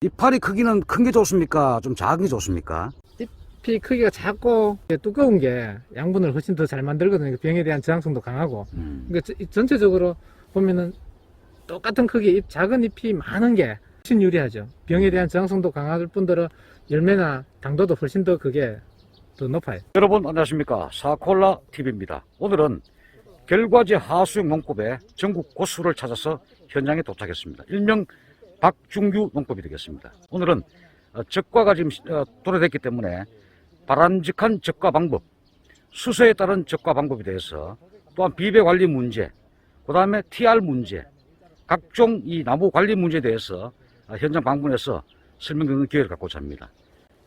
이파리 크기는 큰 게 좋습니까? 좀 작은 게 좋습니까? 잎이 크기가 작고 두꺼운 게 양분을 훨씬 더 잘 만들거든요. 병에 대한 저항성도 강하고. 그러니까 전체적으로 보면은 똑같은 크기 잎, 작은 잎이 많은 게 훨씬 유리하죠. 병에 대한 저항성도 강할 뿐더러 열매나 당도도 훨씬 더 그게 더 높아요. 여러분 안녕하십니까? 사콜라 TV입니다. 오늘은 결과지 하수용 농법의 전국 고수를 찾아서 현장에 도착했습니다. 일명 박중규 농법이 되겠습니다. 오늘은 적과가 지금 도래됐기 때문에 바람직한 적과 방법, 수세에 따른 적과 방법에 대해서, 또한 비배 관리 문제, 그 다음에 TR 문제, 각종 이 나무 관리 문제에 대해서 현장 방문해서 설명드리는 기회를 갖고자 합니다.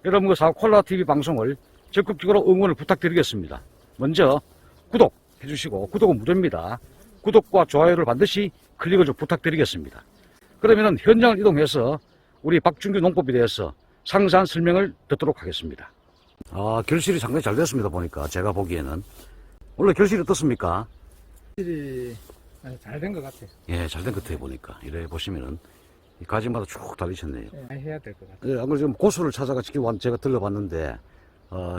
여러분, 사콜라 TV 방송을 적극적으로 응원을 부탁드리겠습니다. 먼저 구독해 주시고, 구독은 무료입니다. 구독과 좋아요를 반드시 클릭을 좀 부탁드리겠습니다. 그러면은 현장을 이동해서 우리 박중규 농법에 대해서 상세한 설명을 듣도록 하겠습니다. 결실이 상당히 잘 됐습니다. 보니까 제가 보기에는. 원래 결실이 어떻습니까? 확실히 잘 된 것 같아요. 예, 잘 된 것 같아요. 보니까 이래 보시면은 이 가지마다 쭉 달리셨네요. 많이 해야 될 것 같아요. 예, 안 그래도 지금 고수를 찾아가 지금 제가 들러봤는데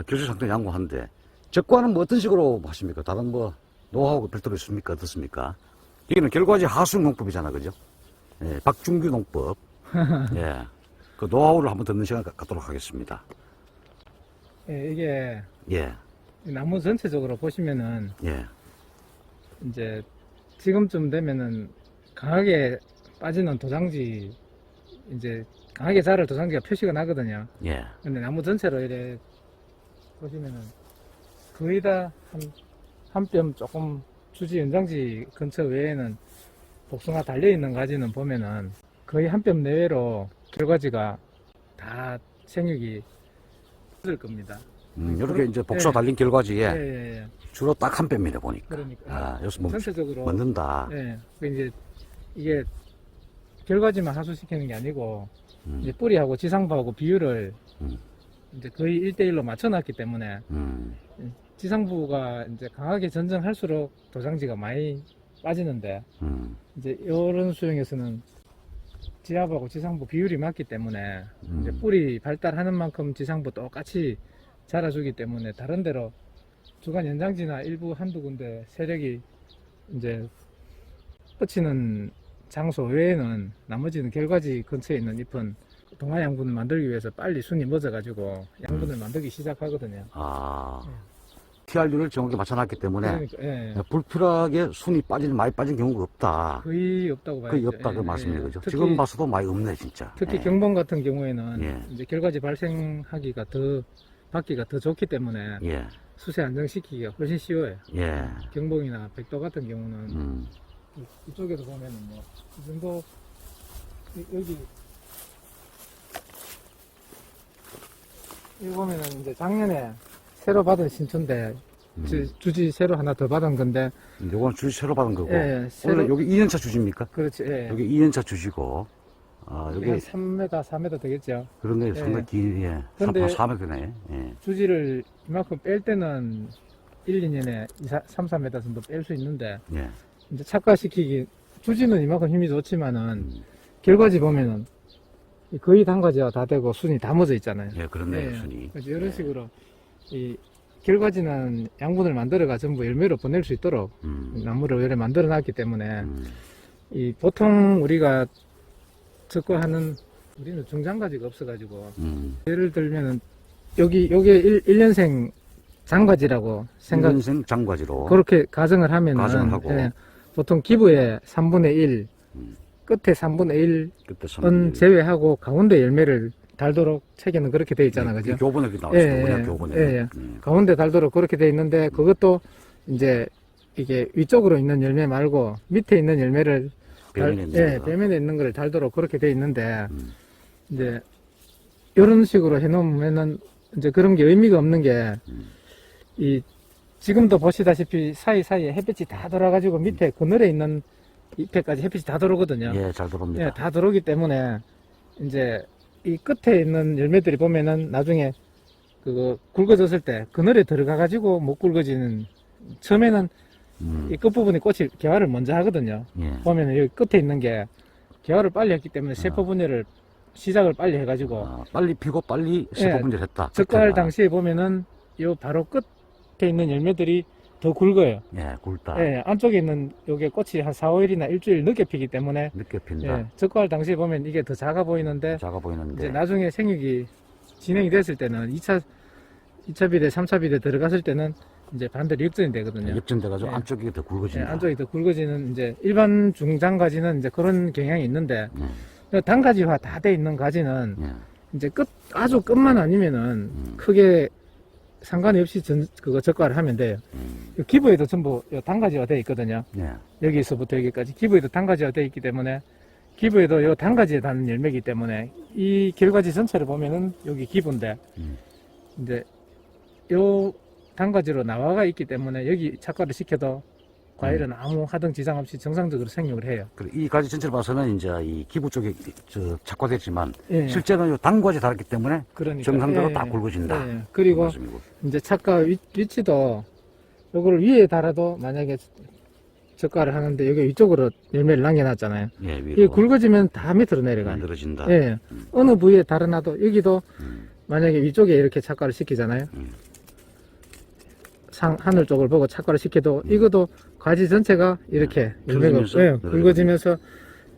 결실 상당히 양호한데, 적과는 뭐 어떤 식으로 하십니까? 다른 뭐 노하우가 별도로 있습니까? 어떻습니까? 여기는 결과지 하수용 농법이잖아, 그죠? 예, 박중규 농법. 예, 그 노하우를 한번 듣는 시간 갖도록 하겠습니다. 예, 이게 예, 나무 전체적으로 보시면은 예, 이제 지금쯤 되면은 강하게 빠지는 도장지, 이제 강하게 자랄 도장지가 표시가 나거든요. 예, 근데 나무 전체로 이래 보시면은 거의 다 한 뼘 조금 주지 연장지 근처 외에는 복숭아 달려있는 가지는 보면은 거의 한 뼘 내외로 결과지가 다 생육이 있을 겁니다. 이렇게 이제 복사 예. 달린 결과지에 예. 주로 딱 한 뼘이네, 보니까. 그러니까 여기서 뭐 전체적으로 맞는다. 예. 그 이제 이게 결과지만 하수시키는 게 아니고 음, 이제 뿌리하고 지상부하고 비율을 음, 이제 거의 1대1로 맞춰놨기 때문에 지상부가 이제 강하게 전정할수록 도장지가 많이 빠지는데, 이제 이런 수용에서는 지하부하고 지상부 비율이 맞기 때문에 이제 뿌리 발달하는 만큼 지상부 똑같이 자라주기 때문에 다른 데로 주간 연장지나 일부 한두 군데 세력이 이제 뻗치는 장소 외에는 나머지는 결과지 근처에 있는 잎은 동화 양분을 만들기 위해서 빨리 순이 멎어가지고 양분을 만들기 시작하거든요. TRU를 정확히 맞춰놨기 때문에 그러니까, 예. 불필요하게 순이 많이 빠진 경우가 없다. 거의 없다고 봐야죠. 거의 없다, 그 예, 말씀이에요. 예. 그죠? 특히, 지금 봐서도 많이 없네, 진짜. 특히 예. 경봉 같은 경우에는 예. 이제 결과지 발생하기가 받기가 더 좋기 때문에 예, 수세 안정시키기가 훨씬 쉬워요. 예, 경봉이나 백도 같은 경우는 음, 이쪽에서 보면은 뭐 이 정도 여기 보면은 이제 작년에 새로 받은 신초인데 주지 새로 하나 더 받은 건데, 요건 주지 새로 받은 거고. 예, 원래 여기 2년차 주지입니까? 그렇지. 예. 여기 2년차 주시고, 여기 여기 한 3m, 4m 되겠죠. 그런데 예. 상당히 긴, 예, 근데 4m네. 예. 주지를 이만큼 뺄 때는 1, 2년에 3, 4m 정도 뺄 수 있는데, 예. 이제 착화시키기, 주지는 이만큼 힘이 좋지만은 결과지 보면은 거의 단과지가 다 되고 순이 다 멎어 있잖아요. 예, 그렇네요, 예. 순이. 그래서 이런 예. 식으로 이 결과지는 양분을 만들어가 전부 열매로 보낼 수 있도록 나무를 열에 만들어 놨기 때문에 이 보통 우리가 적과하는, 우리는 중장가지가 없어가지고 예를 들면은 요게 1년생 장과지라고 생각, 인생 장과지로. 그렇게 가정을 하면은 가정을 하고. 예, 보통 기부의 3분의 1 끝에 3분의 1은 그때 3분의 1. 제외하고 가운데 열매를 달도록 책에는 그렇게 돼 있잖아, 그죠? 교본에 나왔어요. 예, 뭐냐, 예. 교본에. 예, 예. 가운데 달도록 그렇게 돼 있는데, 그것도 이제 이게 위쪽으로 있는 열매 말고 밑에 있는 열매를 벽면에 있는 예, 거다. 벽면에 있는 거를 달도록 그렇게 돼 있는데, 이제 이런 식으로 해놓으면은 이제 그런 게 의미가 없는 게, 이 지금도 보시다시피 사이사이에 햇빛이 다 돌아가지고 밑에 그늘에 있는 잎에까지 햇빛이 다 들어오거든요. 예, 잘 들어옵니다. 예, 다 들어오기 때문에 이제 이 끝에 있는 열매들이 보면은 나중에 그거 굵어졌을 때 그늘에 들어가 가지고 못 굵어지는, 처음에는 이 끝부분이 꽃이 개화를 먼저 하거든요. 예. 보면은 여기 끝에 있는 게 개화를 빨리 했기 때문에 세포 분열을 시작을 빨리 해가지고 빨리 피고 빨리 예, 수분 분재를 했다. 적과할 끝에가. 당시에 보면은 요 바로 끝에 있는 열매들이 더 굵어요. 예, 굵다. 예, 안쪽에 있는 요게 꽃이 한 4, 5일이나 일주일 늦게 피기 때문에 늦게 핀다. 예, 적과할 당시에 보면 이게 더 작아 보이는데 작아 보이는데. 이제 나중에 생육이 진행이 됐을 때는 2차 비대, 3차 비대 들어갔을 때는 이제 반대로 역전이 되거든요. 역전돼가지고 예. 안쪽이 더 예, 굵어진다. 안쪽이 더 굵어지는 이제 일반 중장가지는 이제 그런 경향이 있는데 예, 단가지화 다 돼 있는 가지는 예. 이제 아주 끝만 아니면은 크게 상관이 없이 그거 적과를 하면 돼요. 요 기부에도 전부 요 단가지화 돼 있거든요. 예. 여기서부터 여기까지 기부에도 단가지화 돼 있기 때문에 기부에도 요 단가지에 닿는 열매이기 때문에 이 결과지 전체를 보면은 여기 기부인데 이제 요 단가지로 나와가 있기 때문에 여기 착과를 시켜도 과일은 아무 하등 지장 없이 정상적으로 생육을 해요. 이 가지 전체를 봐서는 이제 이 기부 쪽에 착화됐지만 예. 실제는 이 단과지 다르기 때문에 그러니까 정상적으로 예, 다 예. 굵어진다. 예, 예. 그리고 그런 말씀이고. 이제 착과 위치도 요거를 위에 달아도 만약에 적과를 하는데 여기 위쪽으로 열매를 남겨놨잖아요. 예, 이게 위로 굵어지면 다 밑으로 내려가요. 늘어진다. 예. 어느 부위에 달아놔도 여기도 만약에 위쪽에 이렇게 착과를 시키잖아요. 하늘 쪽을 보고 착과를 시켜도 이것도 가지 전체가 이렇게 열매가 굵어지면서 굵어지면서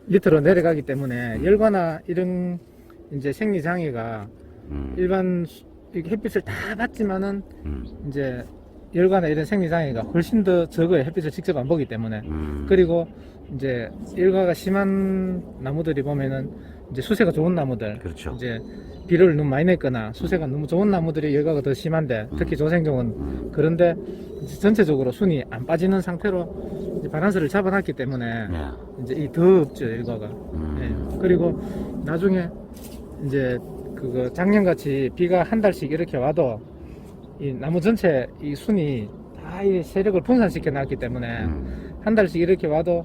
밑으로 내려가기 때문에 열과나 이런 이제 생리장애가 일반 이렇게 햇빛을 다 받지만은 이제 열과나 이런 생리장애가 훨씬 더 적어요. 햇빛을 직접 안 보기 때문에. 그리고 이제 열과가 심한 나무들이 보면은 이제 수세가 좋은 나무들, 그렇죠. 이제 비를 너무 많이 냈거나 수세가 너무 좋은 나무들이 열과가 더 심한데 특히 조생종은 그런데 이제 전체적으로 순이 안 빠지는 상태로 이제 바란스를 잡아놨기 때문에 예. 이제 이 더 없죠 열과가. 예. 그리고 나중에 이제 그거 작년같이 비가 한 달씩 이렇게 와도 이 나무 전체 이 순이 다 이 세력을 분산시켜 놨기 때문에 한 달씩 이렇게 와도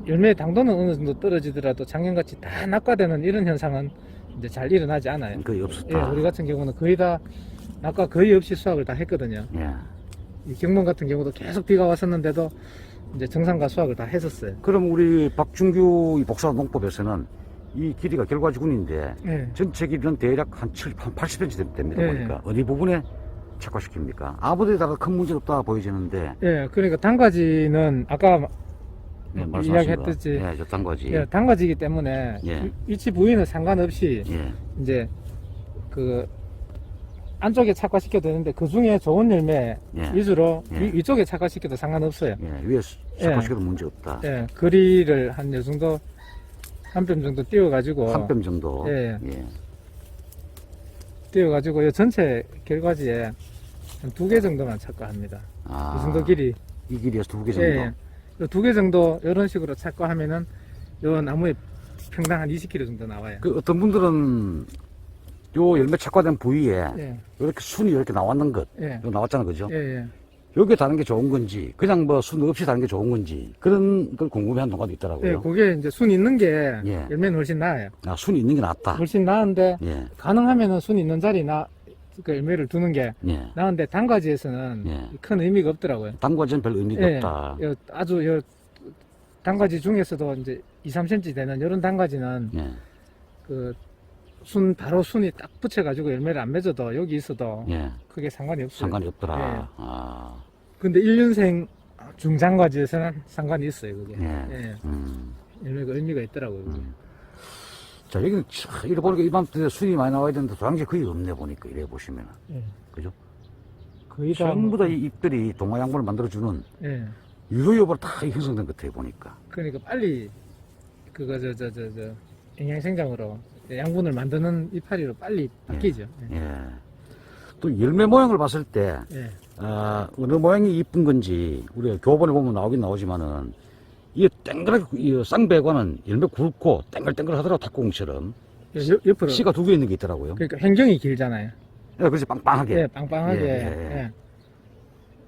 열매의 당도는 어느 정도 떨어지더라도 작년같이 다 낙과되는 이런 현상은 이제 잘 일어나지 않아요. 거의 예, 없었다. 우리 같은 경우는 거의 다 낙과 거의 없이 수확을 다 했거든요. 예. 이 경문 같은 경우도 계속 비가 왔었는데도 이제 정상과 수확을 다 했었어요. 그럼 우리 박준규 이 복사 농법에서는 이 길이가 결과지군인데 예. 전체 길이는 대략 한 80cm 됩니다. 예. 보니까 어디 부분에 착화시킵니까? 아무데에 따라 큰 문제 없다 보이지는데 예, 그러니까 단가지는 아까 말씀하신 이야기했듯이 거. 예, 저 단과지. 예, 단가지기 때문에 예. 위치 부위는 상관없이 예. 이제 그 안쪽에 착화시켜도 되는데 그 중에 좋은 열매 예. 위주로 예. 위쪽에 착화시켜도 상관없어요. 예, 위에 착화시켜도 문제 없다. 예, 거리를 한 요 정도 한 뼘 정도 띄워가지고 한 뼘 정도. 예. 예. 띄워가지고 이 전체 결과지에 한 2개 정도만 착과합니다. 아, 이 정도 길이. 이 길이에서 2개 정도. 예, 2개 정도 이런 식으로 착과하면은 요 나무에 평당 한 20kg 정도 나와요. 그 어떤 분들은 요 열매 착화된 부위에 예, 이렇게 순이 이렇게 나왔는 것, 예, 이거 나왔잖아, 그죠? 예, 예. 여기에 다는 게 좋은 건지, 그냥 뭐 순 없이 다는 게 좋은 건지, 그런 걸 궁금해하는 농가도 있더라고요. 예, 그게 이제 순 있는 게 예. 열매는 훨씬 나아요. 아, 순이 있는 게 낫다. 훨씬 나은데 예, 가능하면은 순 있는 자리 그 열매를 두는 게 예. 나은데 단가지에서는 예. 큰 의미가 없더라고요. 단과지는 별 의미가 예, 없다. 아주 단가지 중에서도 이제 2, 3cm 되는 이런 단가지는 예, 바로 순이 딱 붙여가지고 열매를 안 맺어도 여기 있어도 예. 크게 상관이 없어요. 상관이 없더라. 예. 아, 근데 1년생 중장과지에서는 상관이 있어요, 그게. 예. 예. 음. 열매가 의미가 있더라고요. 그게. 자, 여기는 이래 보니까 일반 때 순이 많이 나와야 되는데 도장지 거의 없네 보니까 이래 보시면. 예. 그죠? 거의 다. 전부 다 이 잎들이 동화 양분을 만들어주는 예. 유효효보로 다 형성된 것 같아요, 보니까. 그러니까 빨리 그거 영양생장으로 양분을 만드는 이파리로 빨리 바뀌죠. 예. 예. 또 열매 모양을 봤을 때, 예. 어느 모양이 이쁜 건지, 우리가 교본에 보면 나오긴 나오지만은, 이 땡그랗게, 이 쌍배관은 열매 굵고 땡글땡글 하더라고, 탁구공처럼. 옆으로. 씨가 2개 있는 게 있더라고요. 그러니까 횡경이 길잖아요. 예, 그래서 빵빵하게. 예, 빵빵하게. 예, 예.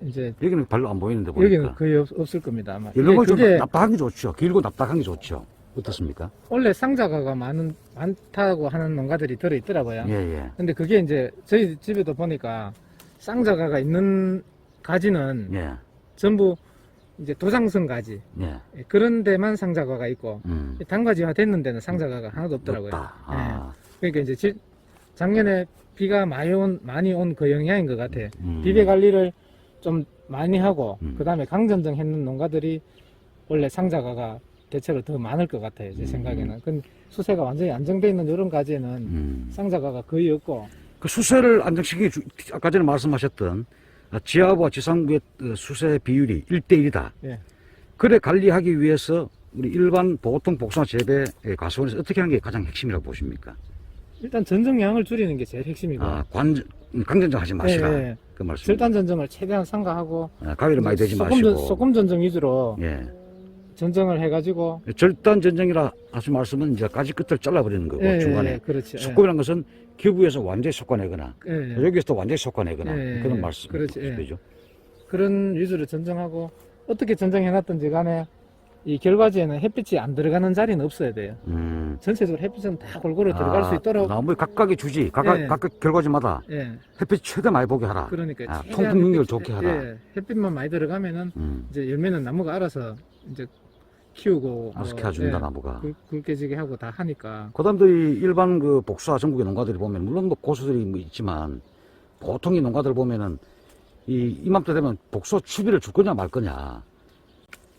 예. 이제 여기는 별로 안 보이는데 보니까. 여기는 거의 없을 겁니다. 아마. 열매가 좀 그게 납작한 게 좋죠. 길고 납작한 게 좋죠. 어떻습니까? 원래 쌍자가가 많다고 하는 농가들이 들어있더라고요. 예, 예. 근데 그게 이제 저희 집에도 보니까 쌍자가가 있는 가지는 예. 전부 이제 도장성 가지 예. 예, 그런 데만 상자가가 있고 단과지화 됐는 데는 상자가가 하나도 없더라고요. 없다. 예. 아. 그러니까 이제 작년에 비가 많이 온 그 영향인 것 같아. 음. 비배 관리를 좀 많이 하고 음. 그 다음에 강전정 했는 농가들이 원래 상자가가 대체로 더 많을 것 같아요. 제 생각에는. 근데 수세가 완전히 안정돼 있는 이런 가지에는 상자가가 거의 없고. 그 수세를 안정시키기 아까 전에 말씀하셨던 지하부와 지상부의 수세 비율이 1대1이다. 예. 그래 관리하기 위해서 우리 일반 보통 복숭아 재배 과수원에서 어떻게 하는 게 가장 핵심이라고 보십니까? 일단 전정량을 줄이는 게 제일 핵심이고. 강전정 하지 마시라. 예, 예. 그 말씀. 절단 전정을 최대한 삼가하고 가위를 많이 대지 마시고. 소금 전정 위주로 예. 전정을 해가지고. 절단 전정이라 하신 말씀은 이제 가지 끝을 잘라버리는 거고 예, 중간에. 예, 그렇지. 속금이라는 것은 기부에서 완전히 솎아내거나 예, 예. 여기서 또 완전히 솎아내거나 예, 그런 예. 말씀. 그렇지, 예. 되죠. 그런 위주로 전정하고 어떻게 전정해놨든지 간에 이 결과지에는 햇빛이 안 들어가는 자리는 없어야 돼요. 전체적으로 햇빛은 다 골고루 들어갈 수 있도록. 나무의 각각의 주지, 각각 결과지마다 예, 햇빛 최대 많이 보게 하라. 그러니까 최대한 통풍 능력을 햇빛- 좋게 하라. 예, 햇빛만 많이 들어가면은 이제 열매는 나무가 알아서 이제 키우고 알아서 뭐, 키워준다 예, 나무가. 굵게지게 하고 다 하니까. 그다음에 이 일반 그 복숭아 전국의 농가들이 보면 물론 뭐 고수들이 뭐 있지만 보통의 농가들 보면은 이맘때 되면 복숭아 추비를 줄 거냐 말 거냐.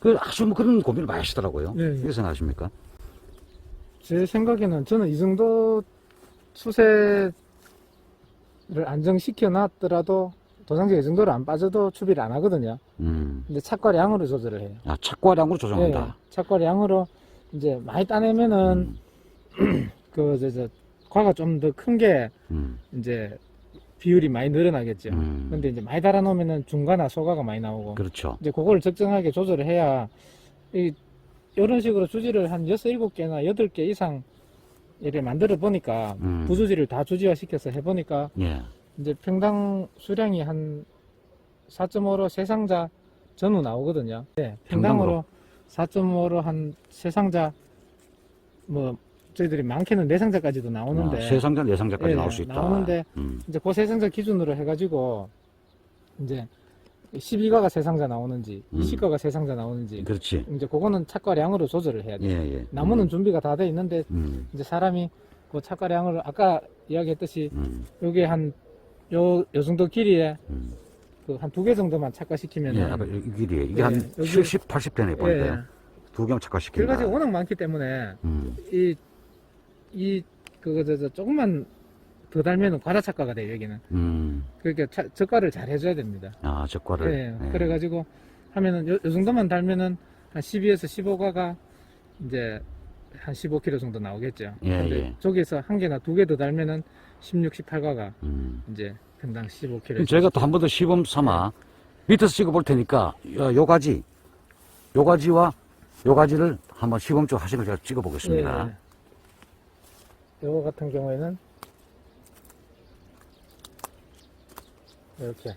그 아주 뭐 그런 고민을 많이 하시더라고요. 예, 예. 어떻게 생각하십니까? 제 생각에는 저는 이 정도 수세를 안정시켜 놨더라도 도장지가 이 정도로 안 빠져도 추비를 안 하거든요. 근데 착과량으로 조절을 해요. 착과량으로 조정한다. 예, 착과량으로 이제 많이 따내면은 과가 좀 더 큰 게 이제 비율이 많이 늘어나겠죠. 근데 이제 많이 달아놓으면은 중과나 소과가 많이 나오고. 그렇죠. 이제 그걸 적정하게 조절을 해야 이런 식으로 주지를 한 6, 7개나 8개 이상 이렇게 만들어 보니까 부주지를 다 주지화 시켜서 해보니까 예. 이제 평당 수량이 한 4.5로 3상자 전후 나오거든요. 네, 평당으로 4.5로 한 3상자 뭐 저희들이 많게는 4상자까지도 나오는데 3상자, 4상자까지 예, 나올 수 있다. 나오는데 이제 그 3상자 기준으로 해가지고 이제 12가가 3상자 나오는지 20가가 3상자 나오는지 그렇지. 이제 그거는 착과량으로 조절을 해야 돼요. 예, 예. 나무는 준비가 다 돼 있는데 이제 사람이 그 착과량을 아까 이야기했듯이 여기에 요 정도 길이에 그 한 2개 정도만 착과시키면 예, 아까 이 길이에 이게 예, 한 여기- 70, 80 되네 보니까. 예. 두 개만 착과시킨다. 결과지가 워낙 많기 때문에 조금만 더 달면은 과다 착과가 돼요 여기는. 그러니까 적과를 잘 해줘야 됩니다. 적과를. 예, 예. 그래가지고 하면은 요 정도만 달면은 한 12에서 15가가 이제 한 15kg 정도 나오겠죠. 예, 근데 예. 저기에서 한 개나 2개 더 달면은 16, 18가가 이제 평당 15kg. 그럼 저희가 또 한 번 더 시범 삼아 밑에서 찍어볼 테니까 요 가지와 요 가지를 한번 시범적으로 하신 걸 제가 찍어보겠습니다. 요거 같은 경우에는 이렇게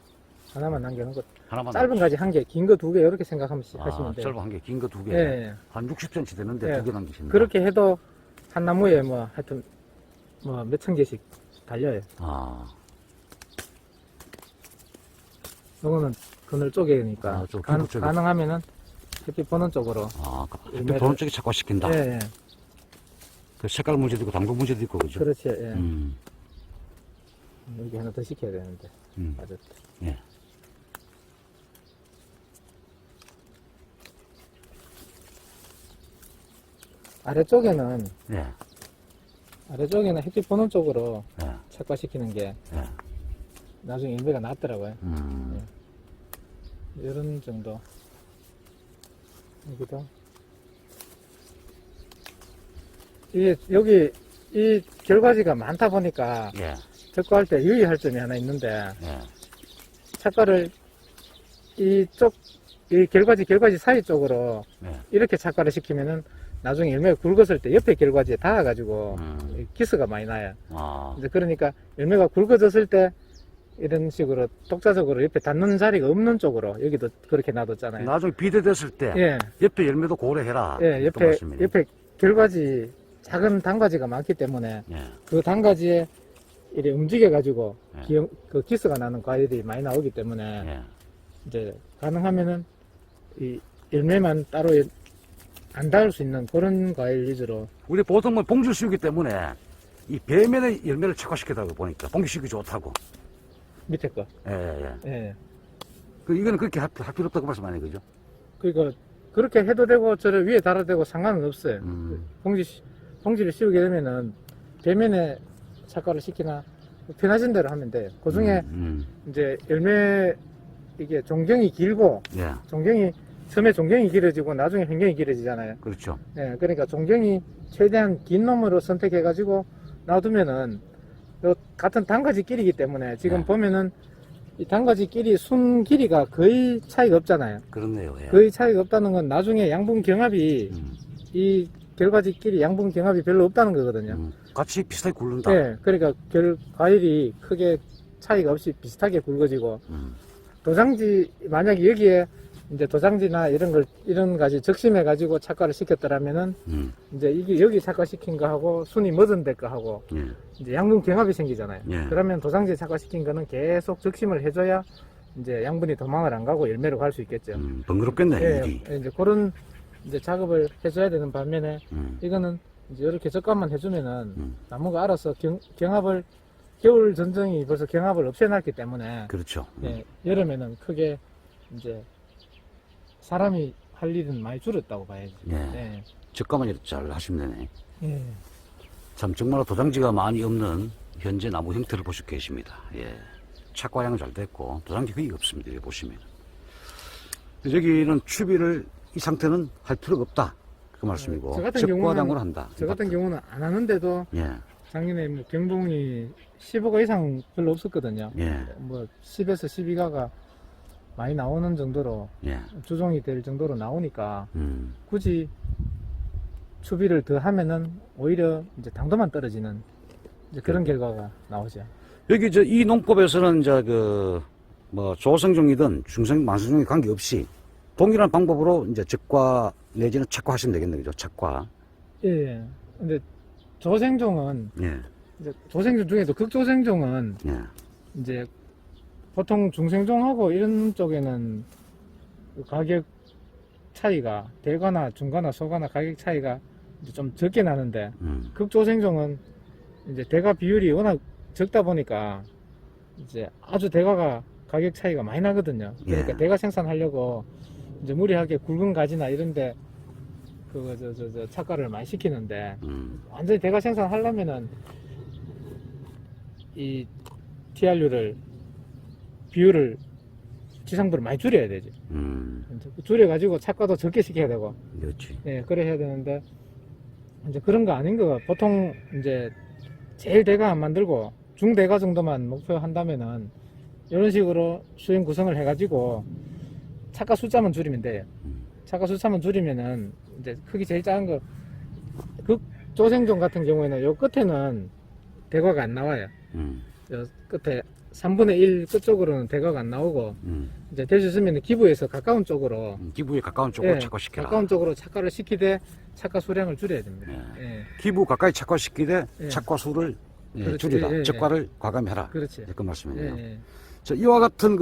하나만 남겨놓고 하나만 짧은 가지 한 개, 긴 거 2개 이렇게 생각하면 하시면 돼요. 짧은 한 개, 긴 거 2개. 예. 한 60cm 되는데 예. 2개 남기십니다. 그렇게 해도 한 나무에 뭐 하여튼 뭐 몇천 개씩 달려요. 요거는 그늘 쪽이니까 좀 피부 쪽에. 가능하면은 햇빛 보는 쪽으로. 햇빛 보는 쪽에 착과시킨다. 예, 예. 그 색깔 문제도 있고 당근 문제도 있고 그죠? 그렇지. 예. 음. 여기 하나 더 시켜야 되는데. 맞았다. 예. 아래쪽에는 예. 햇빛 보는 쪽으로 예. 착과시키는 게 예. 나중에 인배가 낫더라고요. 음. 이런 정도. 여기도. 여기 이 결과지가 많다 보니까 예. 적과할 때 유의할 점이 하나 있는데 예. 착과를 이 결과지 사이 쪽으로 예. 이렇게 착과를 시키면은 나중에 열매가 굵었을 때 옆에 결과지에 닿아가지고 기스가 많이 나요. 이제 그러니까 열매가 굵어졌을 때 이런 식으로 독자적으로 옆에 닿는 자리가 없는 쪽으로 여기도 그렇게 놔뒀잖아요. 나중에 비대됐을 때 예, 옆에 열매도 고려해라. 예, 또 말씀이네요. 옆에 결과지 작은 단과지가 많기 때문에 예. 그 단과지에 이렇게 움직여가지고 예. 그 기스가 나는 과일이 많이 나오기 때문에 예. 이제 가능하면은 이 열매만 따로 안 닿을 수 있는 그런 과일 위주로. 우리 보통 뭐 봉지수유기 때문에 이 배면의 열매를 척화시키다고 보니까 봉지수유기 좋다고. 밑에 거. 예, 예. 예. 그 이거는 그렇게 할 필요 없다고 말씀 아니에요, 그죠? 그러니까 그렇게 해도 되고 저 위에 달아도 되고 상관은 없어요. 봉지를 씌우게 되면은 배면에 착과를 시키나 편하신 대로 하면 돼요. 그 중에 이제 열매 이게 종경이 길고 예, 종경이 처음에 종경이 길어지고 나중에 변경이 길어지잖아요. 그렇죠. 예, 그러니까 종경이 최대한 긴 놈으로 선택해가지고 놔두면은 요 같은 단가지끼리이기 때문에 지금 네. 보면은 이 단가지끼리 순 길이가 거의 차이가 없잖아요. 그렇네요. 예. 거의 차이가 없다는 건 나중에 양분 경합이 이 결과지끼리 양분 경합이 별로 없다는 거거든요. 같이 비슷하게 굴른다. 예, 그러니까 과일이 크게 차이가 없이 비슷하게 굵어지고 도장지 만약에 여기에 이제 도장지나 이런 가지 적심해 가지고 착과를 시켰더라면은 이제 이게 여기 착과시킨 거하고 순이 멎은 데 거하고 예. 이제 양분 경합이 생기잖아요. 예. 그러면 도장지에 착과시킨 거는 계속 적심을 해줘야 이제 양분이 도망을 안 가고 열매로 갈 수 있겠죠. 번거롭겠네, 예, 일이. 이제 그런 이제 작업을 해줘야 되는 반면에 이거는 이제 이렇게 적감만 해주면은 나무가 알아서 경합을 겨울 전정이 벌써 경합을 없애놨기 때문에 그렇죠. 예, 여름에는 크게 이제 사람이 할 일은 많이 줄었다고 봐야지. 예. 예. 적감만 잘 하시면 되네. 예. 참 정말 도장지가 많이 없는 현재 나무 형태를 보시고 계십니다. 예. 착과량 잘 됐고 도장지 거의 없습니다. 여기 보시면. 여기는 추비를 이 상태는 할 필요가 없다. 그 말씀이고 저 같은 적과량으로 한다. 저 같은 경우는 안 하는데도 예. 작년에 뭐 경봉이 15가 이상 별로 없었거든요. 예. 뭐 10에서 12가가 많이 나오는 정도로 예. 주종이 될 정도로 나오니까 굳이 추비를 더 하면은 오히려 이제 당도만 떨어지는 이제 그런 결과가 나오죠. 여기 이 농법에서는 이제 뭐 조성종이든 중성 만성종이 관계없이 동일한 방법으로 이제 적과 내지는 착과하시면 되겠네요, 그죠? 착과. 예. 근데 조생종은 예. 이제 조생종 중에도 극조생종은 예. 이제 보통 중생종하고 이런 쪽에는 그 가격 차이가 대가나 중가나 소가나 가격 차이가 이제 좀 적게 나는데 극조생종은 이제 대가 비율이 워낙 적다 보니까 이제 아주 대가가 가격 차이가 많이 나거든요. 그러니까 예. 대가 생산하려고 이제 무리하게 굵은 가지나 이런데 착과를 많이 시키는데 완전히 대가 생산하려면은 이 TRU를 비율을 지상부를 많이 줄여야 되지. 줄여가지고 착과도 적게 시켜야 되고. 그렇지. 예, 그래 해야 되는데, 이제 그런 거 아닌 거. 보통 이제 제일 대가 안 만들고 중대가 정도만 목표한다면은 이런 식으로 수행 구성을 해가지고 착과 숫자만 줄이면 돼요. 착과 숫자만 줄이면은 이제 크기 제일 작은 거, 극조생종 같은 경우에는 요 끝에는 대과가 안 나와요. 요 끝에 3분의 1 끝쪽으로는 대과가 안 나오고 이제 될 수 있으면 기부에서 가까운 쪽으로 기부에 가까운 쪽으로 예, 착과시켜라. 가까운 쪽으로 착과를 시키되 착과 수량을 줄여야 됩니다. 예. 기부 가까이 착과시키되 예. 착과 수를 그렇지. 줄이라. 예, 예. 적과를 과감해라. 그렇지. 그 말씀이네요. 예, 예. 자, 이와 같은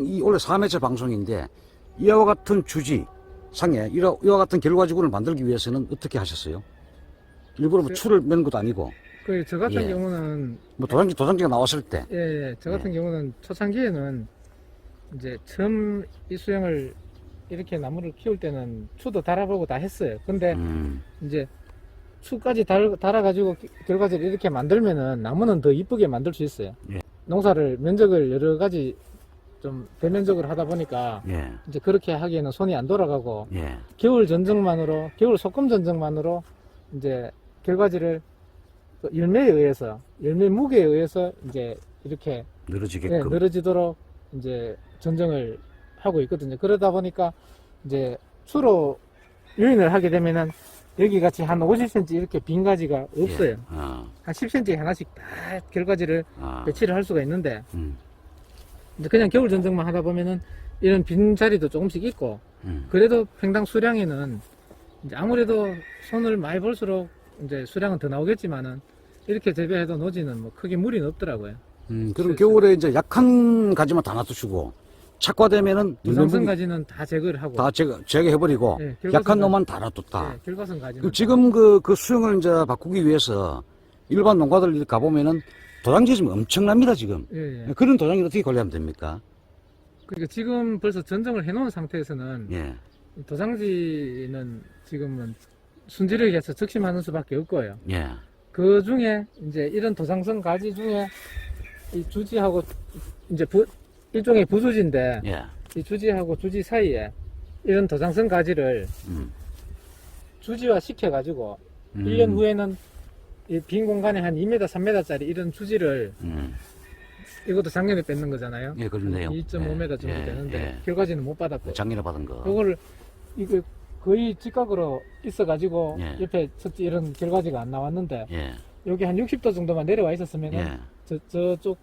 이 원래 3회째 방송인데 이와 같은 주지 상에 이와 같은 결과지구를 만들기 위해서는 어떻게 하셨어요? 일부러 뭐 추를 맨 것도 아니고 저 같은 예. 경우는 뭐 도장지가 나왔을 때 예, 저 같은 경우는 초창기에는 이제 처음 이 수영을 이렇게 나무를 키울 때는 추도 달아보고 다 했어요. 근데 이제 추까지 달아가지고 결과지를 이렇게 만들면은 나무는 더 이쁘게 만들 수 있어요. 예. 농사를 면적을 여러 가지 좀 대면적으로 하다 보니까 예. 이제 그렇게 하기에는 손이 안 돌아가고 예. 겨울 소금 전정만으로 이제 결과지를 열매에 의해서 열매 무게에 의해서 이제 이렇게 늘어지게끔 늘어지도록 이제 전정을 하고 있거든요. 그러다 보니까 이제 추로 유인을 하게 되면은 여기 같이 한 50cm 이렇게 빈 가지가 없어요. 예. 한 10cm 하나씩 다 결과지를 배치를 할 수가 있는데 이제 그냥 겨울 전정만 하다 보면은 이런 빈 자리도 조금씩 있고 그래도 평당 수량에는 이제 아무래도 손을 많이 볼수록 이제 수량은 더 나오겠지만은 이렇게 재배해도 노지는 뭐 크게 무리는 없더라고요. 그럼 겨울에 이제 약한 가지만 다 놔두시고 착화되면은 도상선 가지는 다 제거를 하고. 다 제거해버리고 예, 약한 놈만 다 놔뒀다. 예, 결과선 가지는. 그 지금 그 수용을 이제 바꾸기 위해서 일반 농가들 가보면은 도장지 지금 엄청납니다, 지금. 예, 예. 그런 도장지 어떻게 관리하면 됩니까? 그러니까 지금 벌써 전정을 해놓은 상태에서는 예. 도장지는 지금은 순지를 해서 적심하는 수밖에 없고요. 예. 그 중에 이제 이런 도상선 가지 중에 이 주지하고 이제 일종의 부주지인데 예. 이 주지하고 주지 사이에 이런 도상선 가지를 음. 주지화 시켜가지고 1년 후에는 이 빈 공간에 한 2m, 3m짜리 이런 주지를 이것도 작년에 뺏는 거잖아요. 예, 그렇네요. 2.5m 정도 예, 되는데 예. 결과지는 못 받았고 작년에 받은 거. 요거를 이거 거의 직각으로 있어가지고 예. 옆에 첫째 이런 결과지가 안 나왔는데 예. 여기 한 60도 정도만 내려와 있었으면 예. 저쪽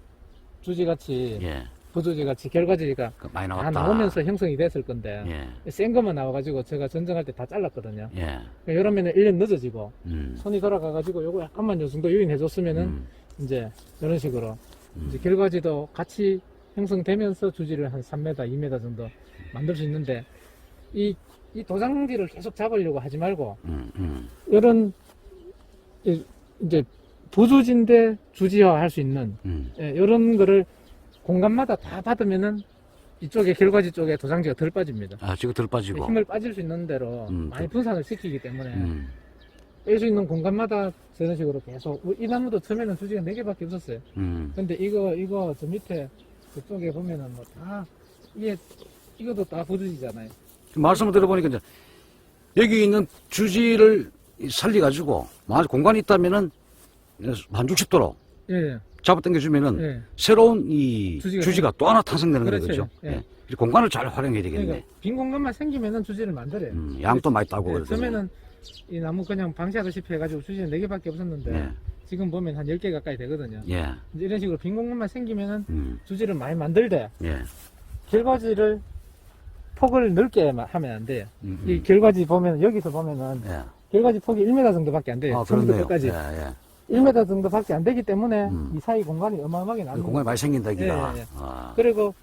주지같이 예. 부주지같이 결과지가 그 많이 다 나왔다. 나오면서 형성이 됐을 건데 예. 센 것만 나와가지고 제가 전정할 때 다 잘랐거든요. 예. 그러니까 이러면은 1년 늦어지고 음. 손이 돌아가가지고 요거 약간만 요 정도 유인해줬으면은 이제 이런 식으로 이제 결과지도 같이 형성되면서 주지를 한 3m, 2m 정도 만들 수 있는데 이 도장지를 계속 잡으려고 하지 말고 이런 이제 부주지인데 주지화 할 수 있는 이런 거를 공간마다 다 받으면은 이쪽에 결과지 쪽에 도장지가 덜 빠집니다. 아, 지금 덜 빠지고. 힘을 빠질 수 있는 대로 많이 분산을 시키기 때문에 뺄 수 있는 공간마다 저런 식으로 계속 이 나무도 처음에는 주지가 4개밖에 없었어요. 근데 이거 저 밑에 그쪽에 보면은 뭐 다 이것도 다 부주지잖아요. 말씀을 들어보니까 이제 여기 있는 주지를 살려가지고 만약 공간이 있다면은 한 60도로 예, 잡아당겨주면은 예. 새로운 이 주지가 주지가 또 하나 탄생되는 거죠. 그렇죠. 그죠? 예. 이 공간을 잘 활용해야 되겠네. 그러니까 빈 공간만 생기면은 주지를 만들어요. 양도 많이 따고 예, 그러더니. 처음에는 이 나무 그냥 방치하다시피 해가지고 주지는 4개밖에 없었는데 예. 지금 보면 한 10개 가까이 되거든요. 예. 이제 이런 식으로 빈 공간만 생기면은 주지를 많이 만들되 예. 결과지를 폭을 넓게 하면 안 돼요. 이 결과지 보면 여기서 보면은 예. 결과지 폭이 1m 정도밖에 안 돼요. 아, 처음부터 그렇네요. 끝까지. 예, 예. 1m 정도밖에 안 되기 때문에 이 사이 공간이 어마어마하게 납니다. 공간이 많이 생긴다, 여기가. 예, 예. 아. 그리고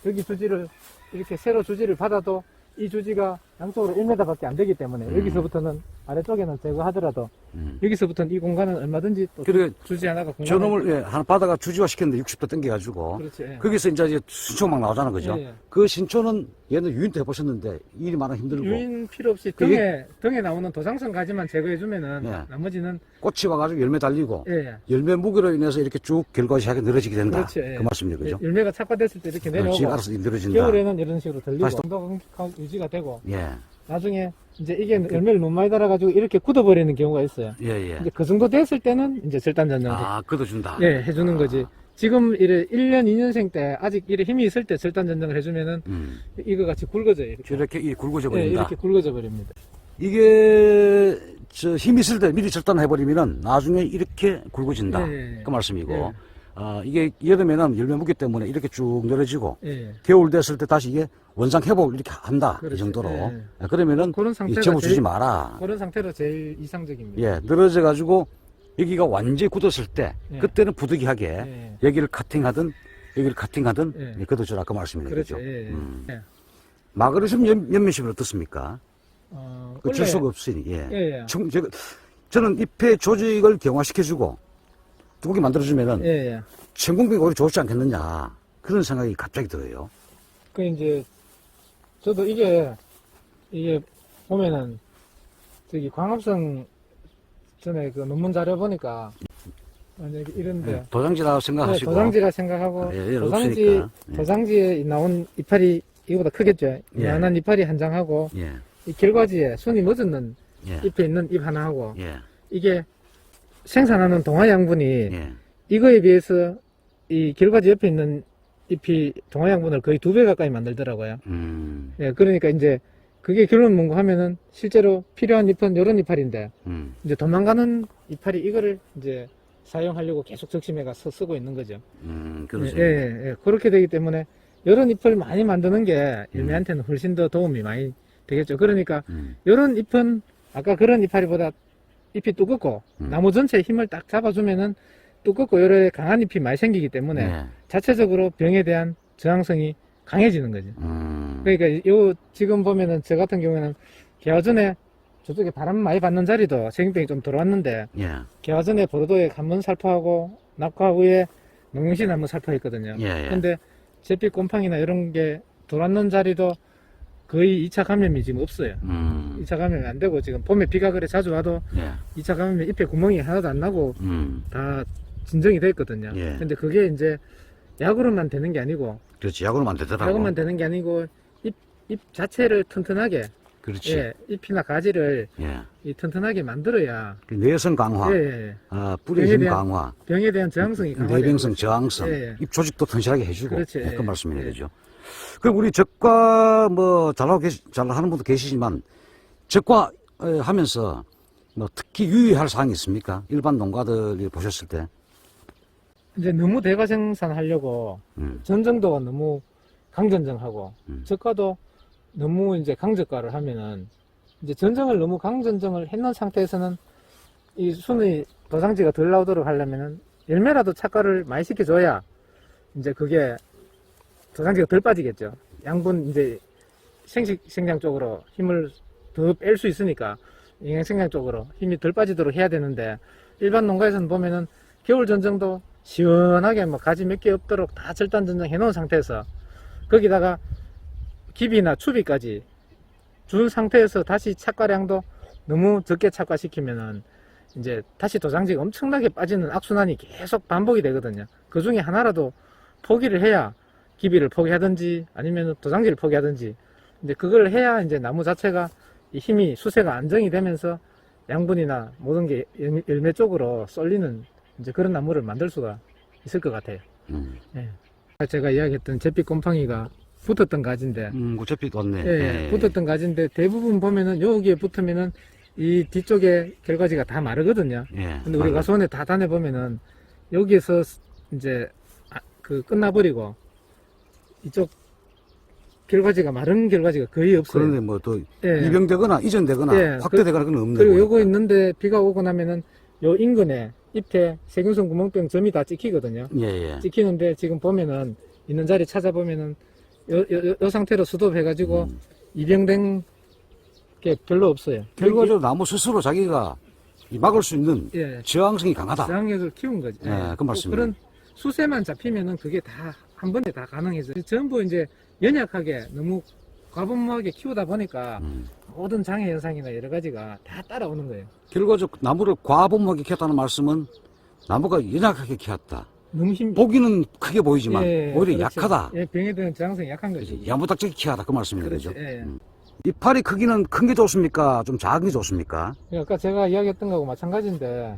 여기 주지를 이렇게 새로 주지를 받아도 이 주지가 양쪽으로 1m밖에 안 되기 때문에 여기서부터는 아래쪽에는 제거하더라도 여기서부터는 이 공간은 얼마든지 또 그리고 주지 하나가 공간을 저놈을 예, 하나 바다가 주지화 시켰는데 60도 당겨가지고 그렇지. 예. 거기서 이제 신초 막 나오잖아, 그죠? 예, 예. 그 신초는 얘는 유인도 해보셨는데 일이 많아 힘들고 유인 필요 없이 등에 나오는 도장선 가지만 제거해주면은 예. 나머지는 꽃이 와가지고 열매 달리고 예, 예. 열매 무게로 인해서 이렇게 쭉 결과지하게 늘어지게 된다. 그렇지, 예. 그 말씀이죠, 그죠? 열매가 착화됐을 때 이렇게 내려오고 지가 알아서 늘어진다. 겨울에는 이런 식으로 들리고 다시 정도 유지가 되고 예, 나중에 이제 이게 열매를 너무 많이 달아가지고 이렇게 굳어버리는 경우가 있어요. 예, 예. 이제 그 정도 됐을 때는 이제 절단 전정을 아, 걷어준다. 예, 해주는 거지. 지금 이래 1년, 2년생 때 아직 이래 힘이 있을 때 절단 전정을 해주면은 이거 같이 굵어져요. 이렇게. 저렇게 이 굵어져 예, 버린다. 이렇게 굵어져 버립니다. 이게 저 힘 있을 때 미리 절단해버리면은 나중에 이렇게 굵어진다. 예, 예. 그 말씀이고. 예. 이게 여름에는 열매 무게 때문에 이렇게 쭉 늘어지고 예. 겨울 됐을 때 다시 이게 원상 회복을 이렇게 한다. 이 그렇죠. 정도로. 예. 그러면은 그런 이 상태가 제목 주지 제일- 마라. 그런 상태로 제일 이상적입니다. 예, 늘어져 가지고 여기가 완전히 굳었을 때 예. 그때는 부득이하게 예. 여기를 카팅하든 여기를 카팅하든 예. 예, 걷어주라 그 말씀이네요. 그렇죠. 그죠? 예, 예. 예. 마그리슘 연면심은 어떻습니까? 그 원래- 줄 수가 없으니. 예. 예, 예. 저는 잎의 조직을 경화시켜주고 두껍게 만들어주면은 예, 예. 천공병이 오히려 좋지 않겠느냐 그런 생각이 갑자기 들어요. 그 이제 저도 이게 보면은 저기 광합성 전에 그 논문 자료 보니까 만약에 이런데 예, 도장지라고 생각하시고. 도장지라 생각하고 예, 예, 없으니까. 예. 도장지에 나온 이파리 이거보다 크겠죠. 예. 이만한 이파리 한 장하고 예, 이 결과지에 순이 멎은 예, 잎에 있는 잎 하나하고 예, 이게 생산하는 동화 양분이 예. 이거에 비해서 이 결과지 옆에 있는 잎이 동화 양분을 거의 2배 가까이 만들더라고요. 예, 그러니까 이제 그게 결론 뭔가 하면은 실제로 필요한 잎은 이런 이파리인데 이제 도망가는 이파리 이거를 이제 사용하려고 계속 적심해가 쓰고 있는 거죠. 그러죠. 예, 예, 예. 그렇게 되기 때문에 이런 잎을 많이 만드는 게 열매한테는 훨씬 더 도움이 많이 되겠죠. 그러니까 이런 잎은 아까 그런 이파리보다 잎이 두껍고 나무 전체에 힘을 딱 잡아주면은 두껍고 여러 강한 잎이 많이 생기기 때문에 예. 자체적으로 병에 대한 저항성이 강해지는 거지. 그러니까 요 지금 보면은 저 같은 경우에는 개화 전에 저쪽에 바람 많이 받는 자리도 세균병이 좀 들어왔는데 예. 개화 전에 보로도에 한번 살포하고 낙화 후에 농용신 한번 살포했거든요. 예, 예. 근데 잿빛 곰팡이나 이런 게 들어왔는 자리도 거의 2차 감염이 지금 없어요. 2차 감염이 안 되고 지금 봄에 비가 그래 자주 와도 예. 2차 감염에 잎에 구멍이 하나도 안 나고 다 진정이 돼 있거든요. 예. 근데 그게 이제 약으로만 되는 게 아니고 그렇지. 약으로만 되더라고. 약으로만 되는 게 아니고 잎 자체를 튼튼하게 그렇지. 예, 잎이나 가지를 예. 이 튼튼하게 만들어야 그 내성 강화, 예, 예. 뿌리 병에 힘 대한 강화, 병에 대한 저항성이 강화돼요. 내병성 저항성, 예, 예. 잎 조직도 튼실하게 해주고, 그렇지, 그 예, 말씀이 예. 되죠. 그리고 우리 적과 뭐 잘하는 분도 계시지만 적과 하면서 뭐 특히 유의할 사항이 있습니까? 일반 농가들이 보셨을 때. 이제 너무 대가 생산하려고 전정도가 너무 강전정하고 저가도 너무 이제 강저가를 하면은 이제 전정을 너무 강전정을 해놓은 상태에서는 이 순의 도장지가 덜 나오도록 하려면은 열매라도 착과를 많이 시켜줘야 이제 그게 도장지가 덜 빠지겠죠. 양분 이제 생장 쪽으로 힘을 더 뺄 수 있으니까 영양 생장 쪽으로 힘이 덜 빠지도록 해야 되는데 일반 농가에서는 보면은 겨울 전정도 시원하게 뭐 가지 몇 개 없도록 다 절단 전정 해놓은 상태에서 거기다가 기비나 추비까지 준 상태에서 다시 착과량도 너무 적게 착과시키면은 이제 다시 도장지가 엄청나게 빠지는 악순환이 계속 반복이 되거든요. 그 중에 하나라도 포기를 해야 기비를 포기하든지 아니면 도장지를 포기하든지 이제 그걸 해야 이제 나무 자체가 이 힘이 수세가 안정이 되면서 양분이나 모든 게 열매 쪽으로 쏠리는 이제 그런 나무를 만들 수가 있을 것 같아요. 예. 제가 이야기했던 잿빛 곰팡이가 붙었던 가지인데, 어차피 왔네. 예, 붙었던 가지인데 대부분 보면은 여기에 붙으면은 이 뒤쪽에 결과지가 다 마르거든요. 예. 근데 우리가 손에 다 다내 보면은 여기에서 이제 그 끝나버리고 이쪽 결과지가 마른 결과지가 거의 없어요. 그런데 뭐 또 예. 이병되거나 이전되거나 예, 확대되거나 그건 없네. 그리고 보니까. 요거 있는데 비가 오고 나면은 요 인근에 잎에 세균성 구멍병 점이 다 찍히거든요. 예, 예. 찍히는데 지금 보면은 있는 자리 찾아보면은 요 상태로 수도해가지고 입영된 게 별로 없어요. 결과적으로 나무 스스로 자기가 막을 수 있는 예, 저항성이 강하다. 저항력을 키운 거죠. 예, 그 말씀입니다. 그런 수세만 잡히면은 그게 다 한 번에 다 가능해서 전부 이제 연약하게 너무 과분무하게 키우다 보니까 모든 장애 현상이나 여러 가지가 다 따라오는 거예요. 결과적 나무를 과분하게 키웠다는 말씀은 나무가 연약하게 키웠다. 너무 힘 보기는 크게 보이지만 예, 오히려 그렇죠. 약하다. 예, 병에 대한 저항성이 약한 거죠. 야무딱지게 키웠다 그 말씀이죠. 그렇죠. 그죠? 예. 이파리 크기는 큰 게 좋습니까? 좀 작은 게 좋습니까? 아까 제가 이야기했던 거하고 마찬가지인데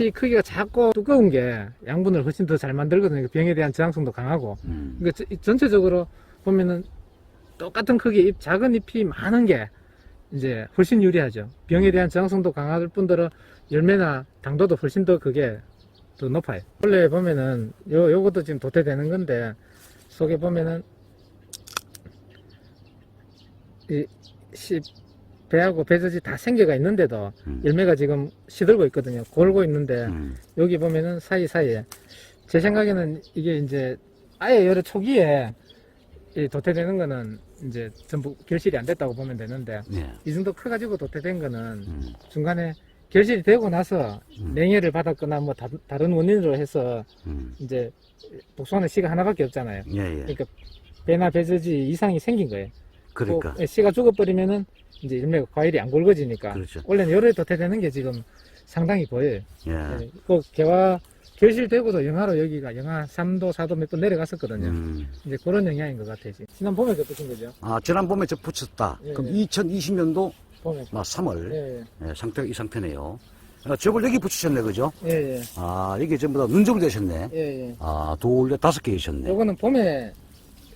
잎이 크기가 작고 두꺼운 게 양분을 훨씬 더 잘 만들거든요. 병에 대한 저항성도 강하고. 그러니까 전체적으로 보면은 똑같은 크기 잎, 작은 잎이 많은 게 이제 훨씬 유리하죠. 병에 대한 저항성도 강할 뿐더러 열매나 당도도 훨씬 더 그게 더 높아요. 원래 보면은 요것도 지금 도태되는 건데 속에 보면은 이 배하고 배젖이 다 생겨가 있는데도 열매가 지금 시들고 있거든요. 골고 있는데 여기 보면은 사이사이에 제 생각에는 이게 이제 아예 여러 초기에 이 도태되는 거는 이제 전부 결실이 안 됐다고 보면 되는데 예. 이 정도 커가지고 도태된 거는 중간에 결실이 되고 나서 냉해를 받았거나 뭐 다른 원인으로 해서 이제 복숭아는 씨가 하나밖에 없잖아요. 예, 예. 그러니까 배나 배젖이 이상이 생긴 거예요. 그러니까. 또 씨가 죽어버리면은 이제 열매가 과일이 안 굵어지니까 그렇죠. 원래는 열에 도태되는 게 지금 상당히 보여요. 예. 네, 그 개화 결실되고도 영하로 여기가 영하 3도, 4도 몇 번 내려갔었거든요. 이제 그런 영향인 것 같아요. 지금. 지난 봄에 겪으신 거죠? 아, 지난 봄에 저 붙였다. 예, 그럼 예. 2020년도 봄에. 3월. 예, 예, 상태가 이 상태네요. 저걸 여기 붙이셨네, 그죠? 예, 예. 아, 이게 전부 다 눈접이 되셨네. 예, 예. 아, 돌 5개이셨네. 요거는 봄에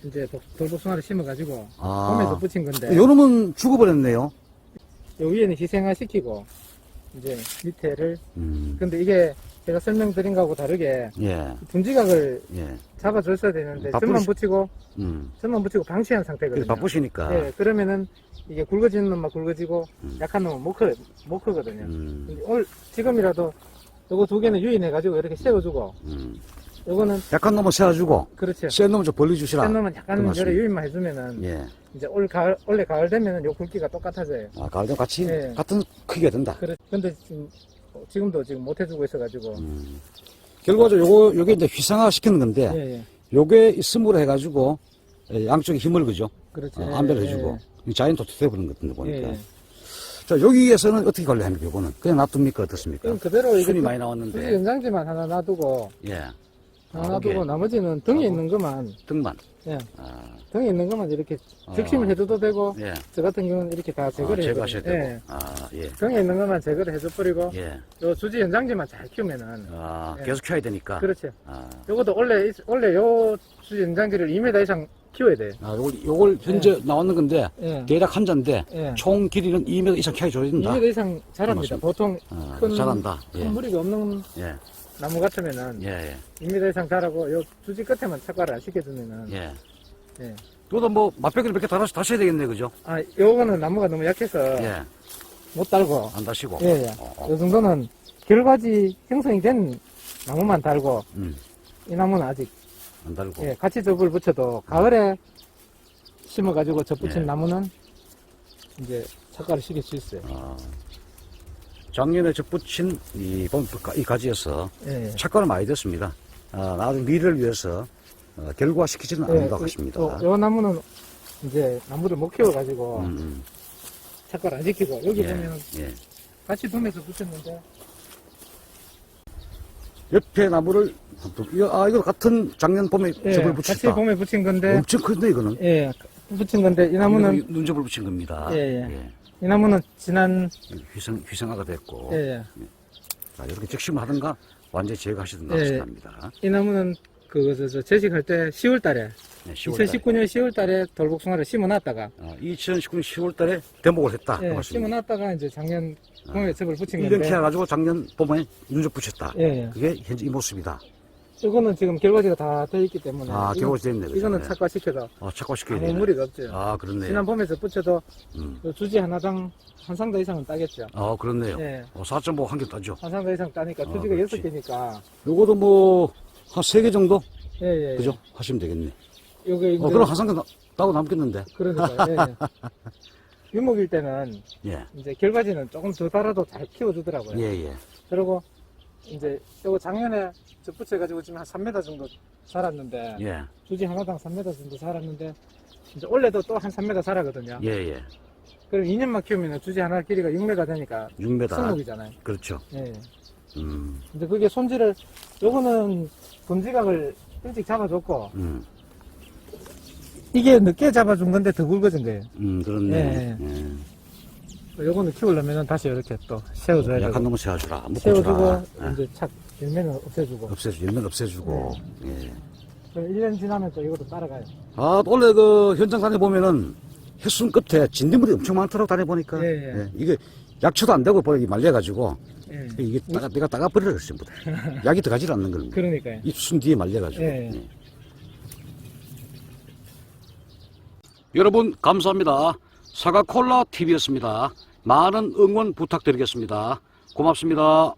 이제 돌복숭아를 심어가지고 아. 봄에 덧붙인 건데 요놈은 죽어버렸네요. 요 위에는 희생화시키고 이제 밑에를 근데 이게 제가 설명드린 거하고 다르게 예, 분지각을 예. 잡아줬어야 되는데 바쁘시- 점만 붙이고 방치한 상태거든요. 바쁘시니까. 예, 그러면은 이게 굵어지는 놈만 굵어지고 약한 놈은 못 크거든요. 근데 지금이라도 요거 두 개는 유인해가지고 이렇게 세워주고 요거는 약한 놈은 세워주고, 그렇죠. 센 놈은 좀 벌려주시라. 센 놈은 그 약간 말씀. 열에 유입만 해주면은 예. 이제 원래 가을 되면은 요 굵기가 똑같아져요. 아, 가을도 같이, 예. 같은 크기가 된다. 그래. 근데 지금도 지금 못 해주고 있어가지고. 결과적으로 요게 이제 휘상화 시키는 건데, 예, 예. 요게 스무로 해가지고, 양쪽에 힘을 그죠? 그렇죠. 안배를 예, 해주고. 자연 도태돼 버리는 것 같은데, 보니까. 예, 예. 자, 여기에서는 어떻게 관리합니까, 요거는? 그냥 놔둡니까, 어떻습니까? 그럼 그대로 순이 이게 많이 수지 나왔는데, 연장지만 하나 놔두고, 예. 하나 놔두고 나머지는 등에 있는 것만, 등만. 예. 아, 등에 있는 것만 이렇게 적심을 해줘도 되고, 예. 저 같은 경우는 이렇게 다 제거를 해요. 제거하셔야 되고. 예. 아, 예. 등에 있는 것만 제거를 해줘버리고, 예. 요 수지 연장지만 잘 키우면은, 아, 예. 계속 키워야 되니까. 그렇죠. 아, 요것도 원래 요 수지 연장지를 2m 이상 키워야 돼요. 요걸 현재 나왔는 건데, 예. 대략 한 잔데, 예. 총 길이는 2m 이상 키워줘야 된다. 2m 이상 자랍니다. 맞습니다. 보통 아, 큰, 잘한다. 예. 큰 무리가 없는 예. 나무 같으면은 예, 예. 2m 이상 자라고 요 수지 끝에만 착과를 안 시켜주면은 예. 예. 또도 뭐, 맛배기를 몇 개 다셔야 되겠네, 그죠? 아 요거는 나무가 너무 약해서 예. 못 달고 안 다시고. 예, 예. 요 정도는 결과지 형성이 된 나무만 달고 이 나무는 아직 안 달고. 예, 같이 접을 붙여도 가을에 심어가지고 접붙인 예. 나무는 이제 착과를 시킬 수 있어요. 아, 작년에 접붙인 이 가지에서 예, 예. 착과는 많이 됐습니다. 아, 나중에 미래를 위해서 결과시키지는 않는 것 같습니다. 요 나무는 이제 나무를 못 키워가지고 음. 착과를 안 시키고 여기 예, 보면 예. 같이 돔에서 붙였는데 옆에 나무를 이거 같은 작년 봄에 예, 접을 같이 붙였다. 봄에 붙인 건데 엄청 큰데 이거는. 예, 붙인 건데 이 나무는 눈접을 붙인 겁니다. 예. 이 나무는 지난 휘성화가 됐고. 예, 예. 자, 이렇게 적심을 하든가 완전히 제거하시든가 예. 하시면 합니다. 이 나무는 제식할 때 10월 달에 네, 10월 달에. 2019년 10월 달에 돌복숭아를 심어놨다가 2019년 10월 달에 대목을 했다. 그 예, 말씀입니다. 심어놨다가 이제 작년 봄에 접을 붙인 1년 건데 키워가지고 작년 봄에 눈접 붙였다. 예, 예. 그게 현재 이 모습이다. 이거는 지금 결과지가 다 돼 있기 때문에 결과지 됐네. 그죠? 이거는 네. 착과시켜서 착과시켜야 아무 되네. 무리가 없죠. 그렇네요. 지난 봄에서 붙여도 음. 요 주지 하나당 한 상자 이상은 따겠죠. 그렇네요. 예. 4.5 한 개 따죠. 한 상자 이상 따니까 주지가 그렇지. 6개니까 요거도 뭐, 한 3개 정도? 예. 그죠? 하시면 되겠네. 요게 이제 그럼 한 상자 따고 남겠는데. 그러니까 예. 유목일 때는 예. 이제 결과지는 조금 더 달아도 잘 키워주더라고요. 예, 예. 그리고 이제 요거 작년에 접붙여가지고 지금 한 3m 정도 자랐는데 예. 주지 하나당 3m 정도 자랐는데 이제 원래도 또 한 3m 자라거든요. 예, 예. 그럼 2년만 키우면 주지 하나 길이가 6m 되니까 6m. 승목이잖아요. 그렇죠. 예. 음, 근데 그게 손질을 요거는 분지각을 일찍 잡아줬고 이게 늦게 잡아준 건데 더 굵어진 거예요. 그렇네. 예. 요거는 키우려면 다시 이렇게 또 세워줘야 되고 약한 놈은 세워주라. 세워주고 묶어주라. 이제 착 열매는 없애주고 열면 없애주고. 예. 그럼 1년 지나면 또 이것도 따라가요. 원래 그 현장 다녀보면은 햇순 끝에 진딧물이 엄청 많더라고 다녀보니까. 예. 이게 약초도 안 되고 버리기 말려가지고. 예. 이게 내가 따가버리라 그랬어. 약이 들어가질 않는 겁니다. 그러니까요. 잎순 뒤에 말려가지고. 예. 여러분 감사합니다. 사과콜라 TV였습니다. 많은 응원 부탁드리겠습니다. 고맙습니다.